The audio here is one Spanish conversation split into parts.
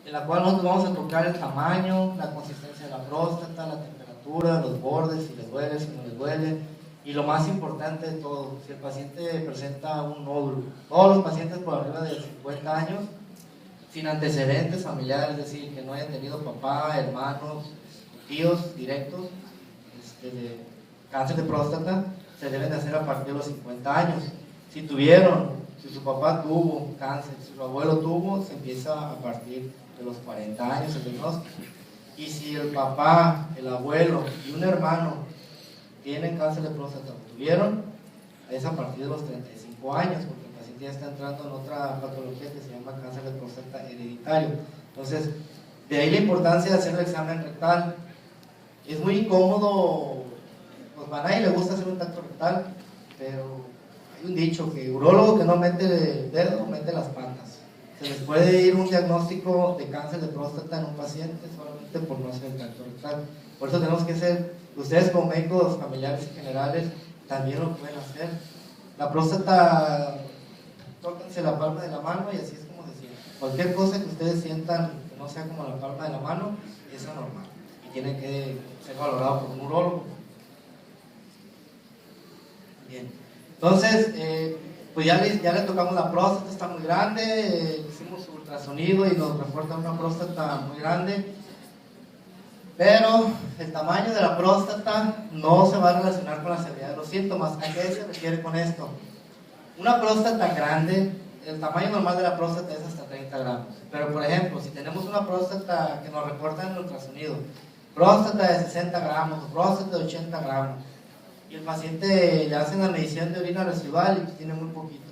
en la cual nosotros vamos a tocar el tamaño, la consistencia de la próstata, la temperatura, los bordes, si les duele, si no les duele, y lo más importante de todo, si el paciente presenta un nódulo. Todos los pacientes por arriba de 50 años, sin antecedentes familiares, es decir, que no hayan tenido papá, hermanos, tíos directos, de cáncer de próstata, se deben de hacer a partir de los 50 años. Si su papá tuvo cáncer, si su abuelo tuvo, se empieza a partir de los 40 años el diagnóstico. Y si el papá, el abuelo y un hermano tienen cáncer de próstata o tuvieron, es a partir de los 35 años, porque el paciente ya está entrando en otra patología que se llama cáncer de próstata hereditario. Entonces, de ahí la importancia de hacer el examen rectal. Es muy incómodo, pues a nadie le gusta hacer un tacto rectal, pero hay un dicho que urólogo que no mete el dedo, mete las patas. Se les puede ir un diagnóstico de cáncer de próstata en un paciente solamente por no hacer el tacto rectal. Por eso tenemos que hacer, ustedes como médicos familiares y generales también lo pueden hacer. La próstata, tóquense la palma de la mano y así es como decía. Cualquier cosa que ustedes sientan que no sea como la palma de la mano es anormal y tiene que ser valorado por un urólogo. Bien, entonces, pues ya le tocamos la próstata, está muy grande, hicimos ultrasonido y nos reporta una próstata muy grande, pero el tamaño de la próstata no se va a relacionar con la severidad de los síntomas. ¿A qué se refiere con esto? Una próstata grande, el tamaño normal de la próstata es hasta 30 gramos, pero por ejemplo, si tenemos una próstata que nos reporta en el ultrasonido, próstata de 60 gramos, próstata de 80 gramos, y el paciente le hacen la medición de orina residual y tiene muy poquito,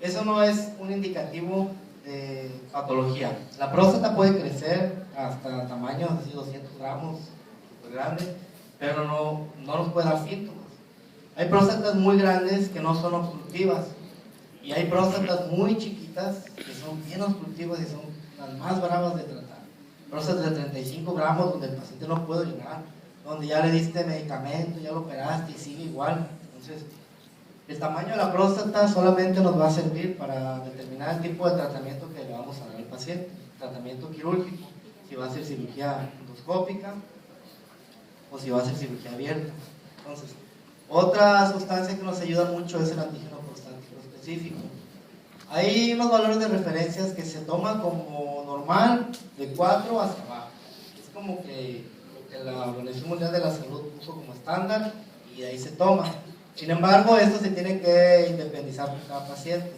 eso no es un indicativo de patología. La próstata puede crecer hasta tamaños así 200 gramos, súper grande, pero no nos puede dar síntomas. Hay próstatas muy grandes que no son obstructivas y hay próstatas muy chiquitas que son bien obstructivas y son las más bravas de tratar. Próstatas de 35 gramos donde el paciente no puede orinar, donde ya le diste medicamento, ya lo operaste y sigue igual. Entonces, el tamaño de la próstata solamente nos va a servir para determinar el tipo de tratamiento que le vamos a dar al paciente. Tratamiento quirúrgico, si va a ser cirugía endoscópica o si va a ser cirugía abierta. Entonces, otra sustancia que nos ayuda mucho es el antígeno prostático específico. Hay unos valores de referencias que se toman como normal de 4 hacia abajo. Es como que la Organización Mundial de la Salud puso como estándar y de ahí se toma. Sin embargo, esto se tiene que independizar por cada paciente.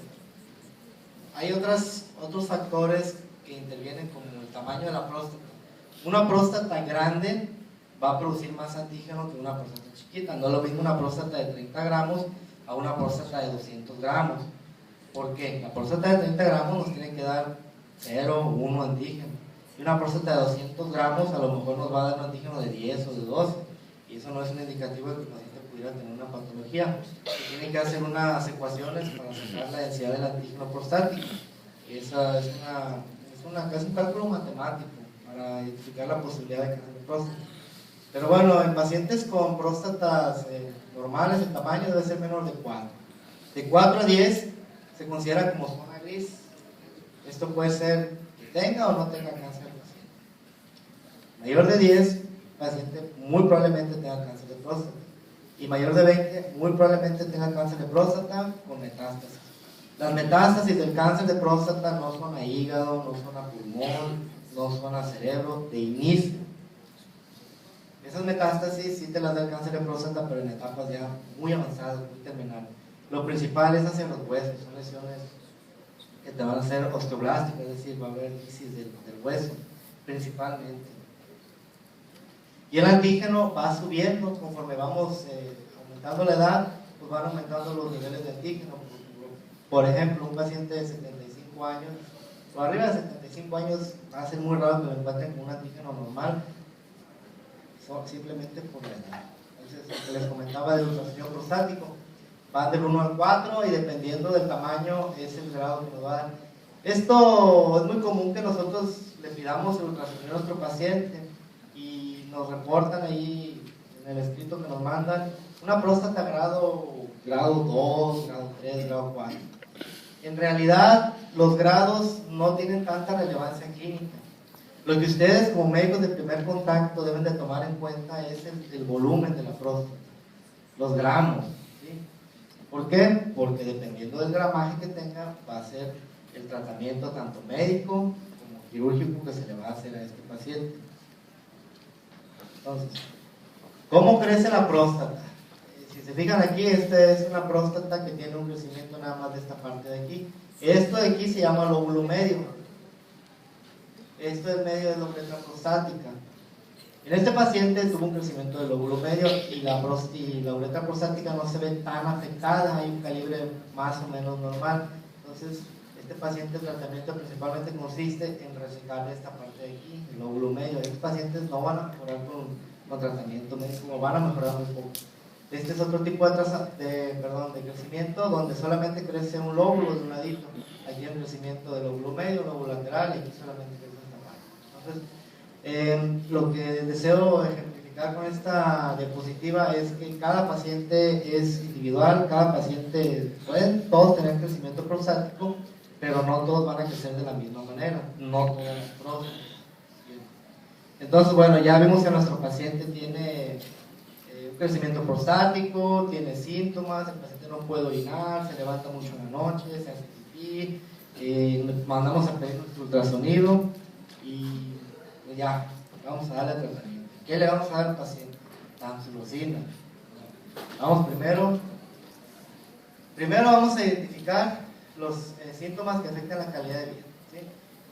Hay otros factores que intervienen como el tamaño de la próstata. Una próstata grande va a producir más antígeno que una próstata chiquita. No es lo mismo una próstata de 30 gramos a una próstata de 200 gramos. ¿Por qué? La próstata de 30 gramos nos tiene que dar 0 o 1 antígeno. Y una próstata de 200 gramos a lo mejor nos va a dar un antígeno de 10 o de 12. Y eso no es un indicativo de que el paciente pudiera tener una patología. Se tienen que hacer unas ecuaciones para sacar la densidad del antígeno prostático. Esa es un cálculo matemático para identificar la posibilidad de cáncer de próstata. Pero bueno, en pacientes con próstatas normales, el tamaño debe ser menor de 4. De 4 a 10 se considera como zona gris. Esto puede ser que tenga o no tenga cáncer el paciente. Mayor de 10, el paciente muy probablemente tenga cáncer de próstata. Y mayor de 20, muy probablemente tenga cáncer de próstata con metástasis. Las metástasis del cáncer de próstata no son a hígado, no son a pulmón, no son a cerebro de inicio. Esas metástasis sí te las da el cáncer de próstata, pero en etapas ya muy avanzadas, muy terminales. Lo principal es hacia los huesos, son lesiones que te van a hacer osteoblásticas, es decir, va a haber crisis del hueso, principalmente. Y el antígeno va subiendo conforme vamos aumentando la edad, pues van aumentando los niveles de antígeno. Por ejemplo, un paciente de 75 años, o arriba de 75 años, va a ser muy raro que lo encuentren con un antígeno normal, simplemente por la edad. Entonces, lo que les comentaba del ultrasonido prostático, van del 1 al 4 y dependiendo del tamaño es el grado que nos va a dar. Esto es muy común que nosotros le pidamos el ultrasonido a nuestro paciente y nos reportan ahí en el escrito que nos mandan una próstata grado 2, grado 3, grado 4. en realidad los grados no tienen tanta relevancia clínica. Lo que ustedes como médicos de primer contacto deben de tomar en cuenta es el volumen de la próstata, los gramos, ¿sí? ¿Por qué? Porque dependiendo del gramaje que tenga, va a ser el tratamiento tanto médico como quirúrgico que se le va a hacer a este paciente. Entonces, ¿cómo crece la próstata? Si se fijan aquí, esta es una próstata que tiene un crecimiento nada más de esta parte de aquí. Esto de aquí se llama lóbulo medio. Esto del medio es la uretra prostática. En este paciente tuvo un crecimiento del lóbulo medio y la uretra prostática no se ve tan afectada, hay un calibre más o menos normal. Entonces, este paciente, el tratamiento principalmente consiste en resecarle esta parte de aquí, el lóbulo medio. Estos pacientes no van a mejorar con tratamiento médico, van a mejorar muy poco. Este es otro tipo de crecimiento donde solamente crece un lóbulo de un ladito. Aquí el crecimiento del lóbulo medio, lóbulo lateral, y aquí solamente crece esta parte. Entonces, lo que deseo ejemplificar con esta diapositiva es que cada paciente es individual, cada paciente, pueden todos tener crecimiento prostático, pero no todos van a crecer de la misma manera, no todas las próstatas. Entonces, bueno, ya vimos que nuestro paciente tiene un crecimiento prostático, tiene síntomas, el paciente no puede orinar, se levanta mucho en la noche, se hace pipí, mandamos a pedir nuestro ultrasonido y pues ya, vamos a darle tratamiento. ¿Qué le vamos a dar al paciente? Tamsulosina. Vamos primero vamos a identificar los síntomas que afectan la calidad de vida, ¿sí?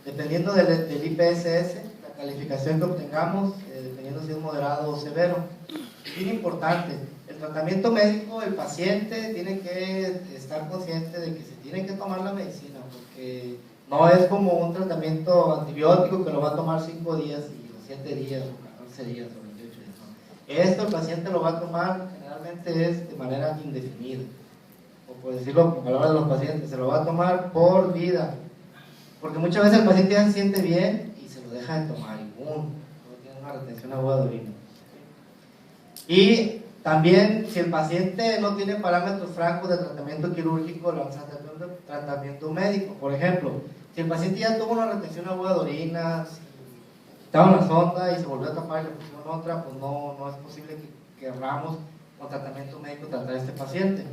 Dependiendo del IPSS, la calificación que obtengamos, dependiendo si es moderado o severo. Es bien importante, el tratamiento médico, el paciente tiene que estar consciente de que se tiene que tomar la medicina, porque no es como un tratamiento antibiótico que lo va a tomar 5 días, y 7 días, o 14 días, o 28 días. No. Esto el paciente lo va a tomar, generalmente es de manera indefinida, o por decirlo con palabras de los pacientes, se lo va a tomar por vida, porque muchas veces el paciente ya se siente bien y se lo deja de tomar, y no tiene una retención aguda de orina. Y también, si el paciente no tiene parámetros francos de tratamiento quirúrgico, le vamos a hacer tratamiento médico. Por ejemplo, si el paciente ya tuvo una retención aguda de orina, si estaba en la sonda y se volvió a tapar y le pusieron otra, pues no es posible que querramos con tratamiento médico tratar a este paciente.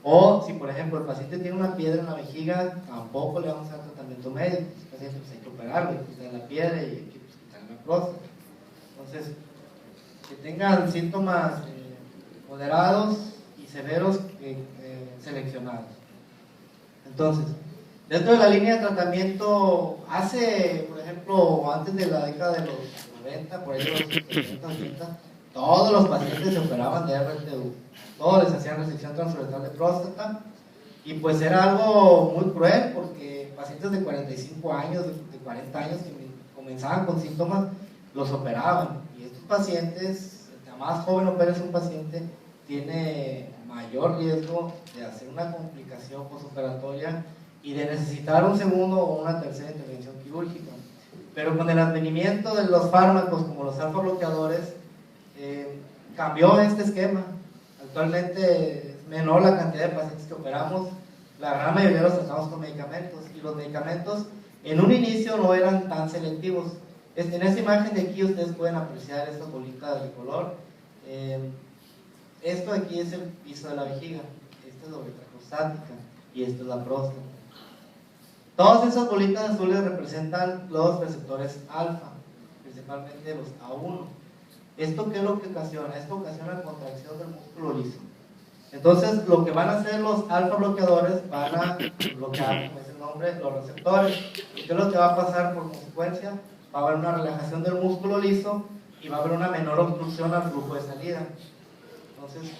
O si, por ejemplo, el paciente tiene una piedra en la vejiga, tampoco le vamos a dar tratamiento médico. Este paciente pues hay que operarlo, quitarle la piedra y hay que quitarle la próstata. Entonces, que tengan síntomas moderados y severos seleccionados. Entonces, dentro de la línea de tratamiento, por ejemplo, antes de la década de los 90, por ahí de los 70, 80, todos los pacientes se operaban de RTU, todos les hacían resección transuretral de próstata, y pues era algo muy cruel, porque pacientes de 45 años, de 40 años que comenzaban con síntomas, los operaban. Y estos pacientes, entre más joven operes un paciente, tiene mayor riesgo de hacer una complicación postoperatoria y de necesitar un segundo o una tercera intervención quirúrgica. Pero con el advenimiento de los fármacos como los alfa bloqueadores, cambió este esquema. Actualmente es menor la cantidad de pacientes que operamos, la gran mayoría los tratamos con medicamentos, y los medicamentos en un inicio no eran tan selectivos. En esta imagen de aquí ustedes pueden apreciar estas bolitas de color. Esto de aquí es el piso de la vejiga, esta es la uretra prostática y esto es la próstata. Todas esas bolitas azules representan los receptores alfa, principalmente los A1. ¿Esto qué es lo que ocasiona? Esto ocasiona contracción del músculo liso. Entonces, lo que van a hacer los alfa bloqueadores, van a bloquear, como es el nombre, los receptores. ¿Y qué es lo que va a pasar por consecuencia? Va a haber una relajación del músculo liso y va a haber una menor obstrucción al flujo de salida. Entonces,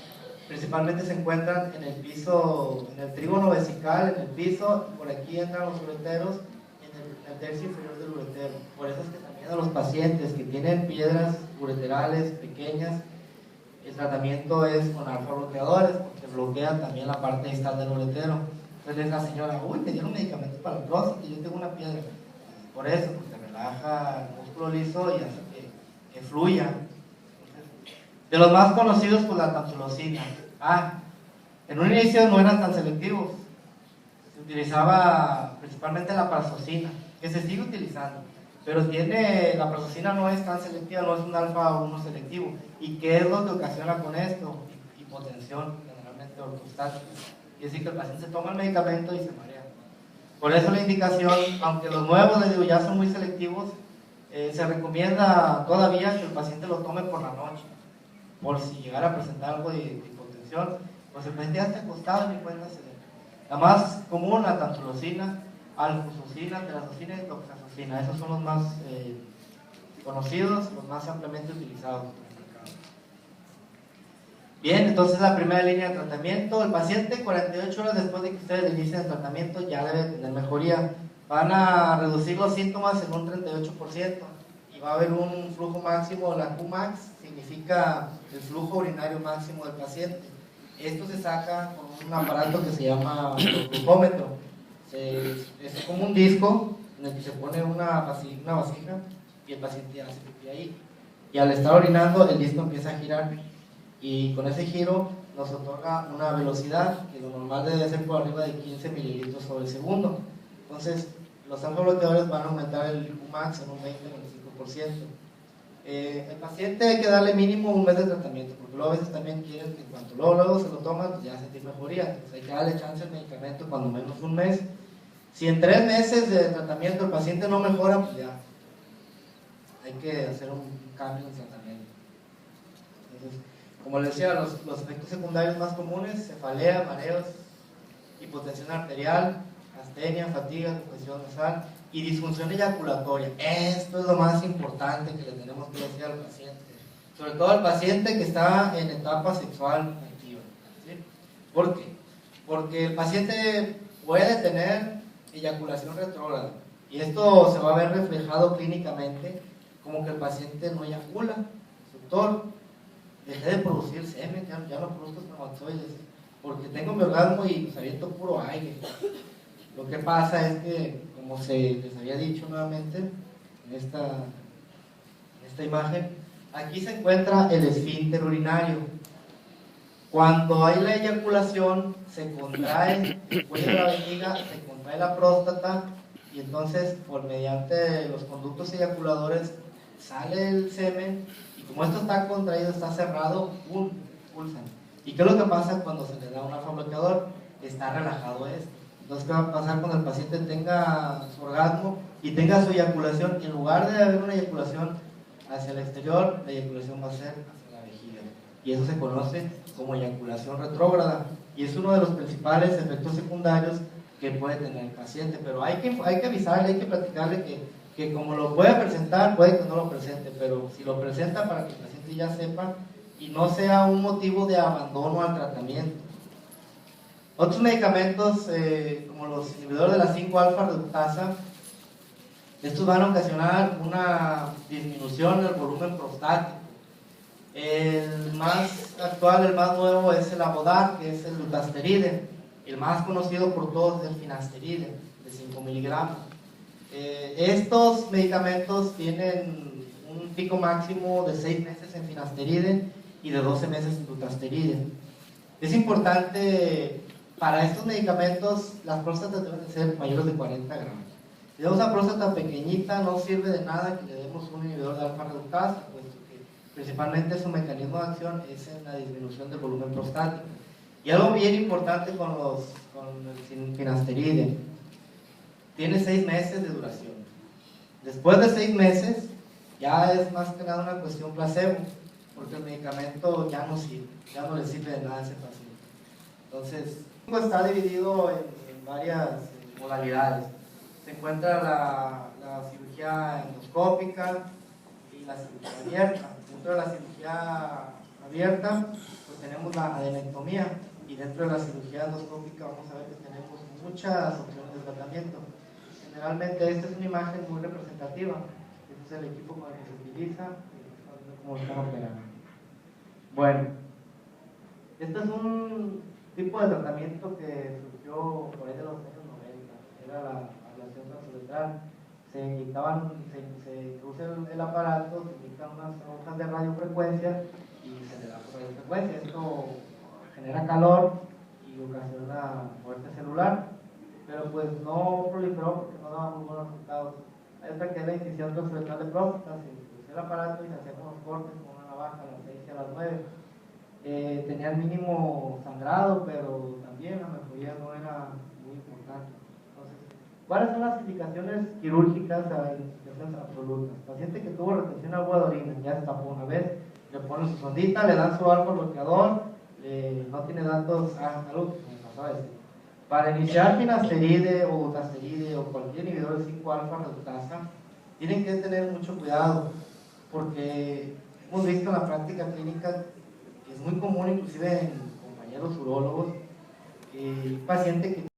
principalmente se encuentran en el piso, en el trígono vesical, en el piso, por aquí entran los ureteros, en el tercio inferior del uretero. Por eso es que también a los pacientes que tienen piedras ureterales pequeñas, el tratamiento es con alfa bloqueadores, porque bloquean también la parte distal del uretero. Entonces la señora, uy, me dieron medicamentos para el próstata y yo tengo una piedra. Por eso, porque relaja el músculo liso y hace que fluya. De los más conocidos, pues la tamsulosina. En un inicio no eran tan selectivos. utilizaba principalmente la prazosin, que se sigue utilizando, pero la prazosin no es tan selectiva, no es un alfa 1 selectivo. ¿Y qué es lo que ocasiona con esto? Hipotensión, generalmente ortostática. Y es decir, que el paciente se toma el medicamento y se marea. Por eso la indicación, aunque los nuevos, les digo, ya son muy selectivos, se recomienda todavía que el paciente lo tome por la noche, por si llegara a presentar algo de hipotensión, pues el paciente ya está acostado y ni cuenta se da. La más común, la tantulosina, alfuzoxina, terazocina y doxazocina. Esos son los más conocidos, los más ampliamente utilizados. Bien, entonces la primera línea de tratamiento, el paciente 48 horas después de que ustedes inicien el tratamiento ya debe tener mejoría. Van a reducir los síntomas en un 38% y va a haber un flujo máximo, la Qmax significa el flujo urinario máximo del paciente. Esto se saca con un aparato que se llama glucómetro. Es como un disco en el que se pone una vasija y el paciente hace pipí ahí. Y al estar orinando el disco empieza a girar. Y con ese giro nos otorga una velocidad que lo normal debe ser por arriba de 15 mililitros sobre segundo. Entonces, los alfa-bloqueadores van a aumentar el Qmax en un 20-25%. El paciente hay que darle mínimo un mes de tratamiento, porque luego a veces también quieren que en cuanto luego se lo toman, pues ya sentir mejoría. Entonces hay que darle chance al medicamento cuando menos un mes. Si en 3 meses de tratamiento el paciente no mejora, pues ya hay que hacer un cambio en el tratamiento. Entonces, como les decía, los efectos secundarios más comunes: cefalea, mareos, hipotensión arterial, astenia, fatiga, congestión nasal y disfunción eyaculatoria. Esto es lo más importante que le tenemos que decir al paciente, sobre todo al paciente que está en etapa sexual activa. ¿Sí? ¿Por qué? Porque el paciente puede tener eyaculación retrógrada y esto se va a ver reflejado clínicamente como que el paciente no eyacula. Doctor, dejé de producir semen, ya no produzco espermatozoides porque tengo mi orgasmo y pues aviento puro aire. Lo que pasa es que, como se les había dicho nuevamente en esta imagen, aquí se encuentra el esfínter urinario. Cuando hay la eyaculación, se contrae el cuello de la vejiga, se contrae la próstata y entonces, por mediante los conductos eyaculadores, sale el semen y como esto está contraído, está cerrado, pulsan. ¿Y qué es lo que pasa cuando se le da un alfa-bloqueador? Está relajado esto. Entonces, ¿qué va a pasar cuando el paciente tenga su orgasmo y tenga su eyaculación? En lugar de haber una eyaculación hacia el exterior, la eyaculación va a ser hacia la vejiga. Y eso se conoce como eyaculación retrógrada. Y es uno de los principales efectos secundarios que puede tener el paciente. Pero hay que avisarle, hay que platicarle que como lo puede presentar, puede que no lo presente. Pero si lo presenta, para que el paciente ya sepa y no sea un motivo de abandono al tratamiento. Otros medicamentos, como los inhibidores de la 5-alfa reductasa, estos van a ocasionar una disminución del volumen prostático. El más actual, el más nuevo es el Avodart, que es el dutasteride. El más conocido por todos es el finasteride, de 5 miligramos. Estos medicamentos tienen un pico máximo de 6 meses en finasteride y de 12 meses en dutasteride. Es importante. Para estos medicamentos, las próstatas deben de ser mayores de 40 gramos. Si tenemos una próstata pequeñita, no sirve de nada que le demos un inhibidor de alfa reductasa, puesto que principalmente su mecanismo de acción es en la disminución del volumen prostático. Y algo bien importante con el finasteride, tiene 6 meses de duración. Después de 6 meses, ya es más que nada una cuestión placebo, porque el medicamento ya no sirve, ya no le sirve de nada a ese paciente. Entonces, está dividido en varias modalidades. Se encuentra la cirugía endoscópica y la cirugía abierta. Dentro de la cirugía abierta, pues tenemos la adenectomía, y dentro de la cirugía endoscópica vamos a ver que tenemos muchas opciones de tratamiento. Generalmente esta es una imagen muy representativa. Este es el equipo con el que se utiliza y cómo están operando. Bueno, este es un tipo de tratamiento que surgió por ahí de los años 90, era la ablación transuretral. Se introduce el aparato, se inyectan unas hojas de radiofrecuencia y se le da por radiofrecuencia. Esto genera calor y ocasiona muerte celular. pero pues no proliferó porque no daba muy buenos resultados. Hay otra que es la incisión transversal de próstata, se pusía el aparato y se hacían unos cortes con una navaja a las 6 y a las 9. Tenía el mínimo sangrado, pero también la mejoría no era muy importante. Entonces, ¿cuáles son las indicaciones quirúrgicas a indicaciones absolutas? Paciente que tuvo retención de agua de orina, ya destapó una vez, le ponen su sondita, le dan su alfa bloqueador, no tiene datos, salud, como pasó a decir. Para iniciar finasteride o butasteride o cualquier inhibidor de 5-alfa reductasa, tienen que tener mucho cuidado, porque hemos visto en la práctica clínica que es muy común, inclusive en compañeros urólogos, paciente que